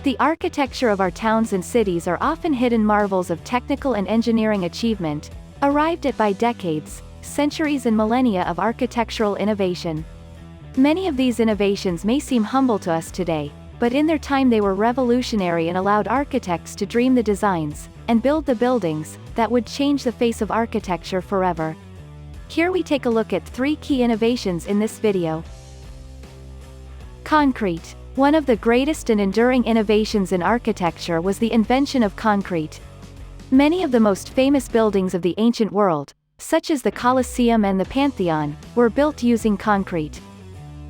The architecture of our towns and cities are often hidden marvels of technical and engineering achievement, arrived at by decades, centuries and millennia of architectural innovation. Many of these innovations may seem humble to us today, but in their time they were revolutionary and allowed architects to dream the designs, and build the buildings, that would change the face of architecture forever. Here we take a look at 3 key innovations in this video. Concrete. One of the greatest and enduring innovations in architecture was the invention of concrete. Many of the most famous buildings of the ancient world, such as the Colosseum and the Pantheon, were built using concrete.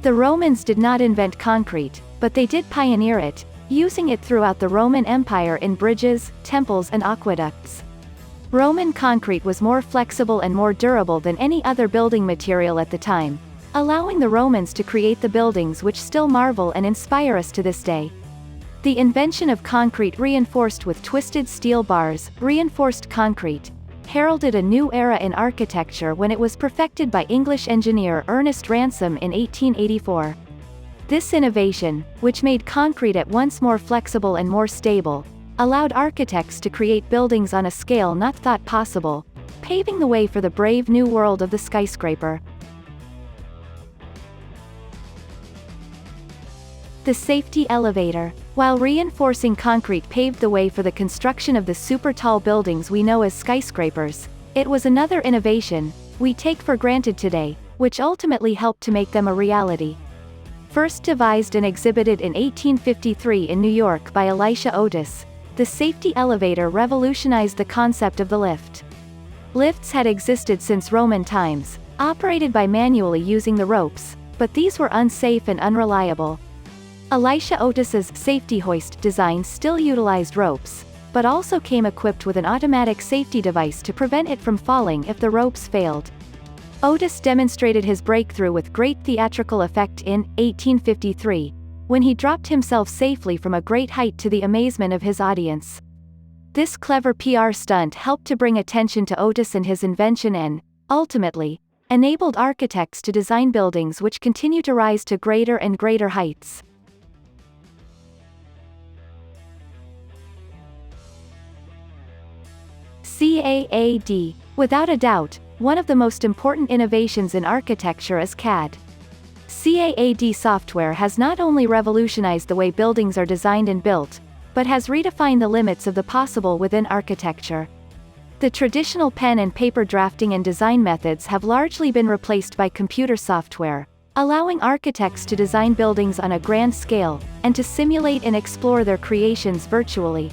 The Romans did not invent concrete, but they did pioneer it, using it throughout the Roman Empire in bridges, temples and aqueducts. Roman concrete was more flexible and more durable than any other building material at the time, allowing the Romans to create the buildings which still marvel and inspire us to this day. The invention of concrete reinforced with twisted steel bars, reinforced concrete, heralded a new era in architecture when it was perfected by English engineer Ernest Ransome in 1884. This innovation, which made concrete at once more flexible and more stable, allowed architects to create buildings on a scale not thought possible, paving the way for the brave new world of the skyscraper. The safety elevator. While reinforcing concrete paved the way for the construction of the super tall buildings we know as skyscrapers, it was another innovation we take for granted today, which ultimately helped to make them a reality. First devised and exhibited in 1853 in New York by Elisha Otis, the safety elevator revolutionized the concept of the lift. Lifts had existed since Roman times, operated by manually using the ropes, but these were unsafe and unreliable. Elisha Otis's safety hoist design still utilized ropes, but also came equipped with an automatic safety device to prevent it from falling if the ropes failed. Otis demonstrated his breakthrough with great theatrical effect in 1853, when he dropped himself safely from a great height to the amazement of his audience. This clever PR stunt helped to bring attention to Otis and his invention and, ultimately, enabled architects to design buildings which continue to rise to greater and greater heights. CAD. Without a doubt, one of the most important innovations in architecture is CAD. CAD software has not only revolutionized the way buildings are designed and built, but has redefined the limits of the possible within architecture. The traditional pen and paper drafting and design methods have largely been replaced by computer software, allowing architects to design buildings on a grand scale, and to simulate and explore their creations virtually.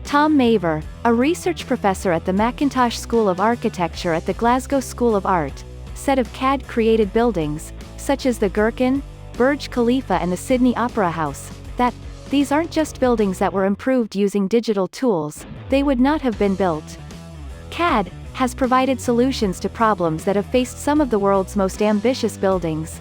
Tom Maver, a research professor at the Mackintosh School of Architecture at the Glasgow School of Art, said of CAD-created buildings, such as the Gherkin, Burj Khalifa and the Sydney Opera House, that these aren't just buildings that were improved using digital tools, they would not have been built. CAD has provided solutions to problems that have faced some of the world's most ambitious buildings.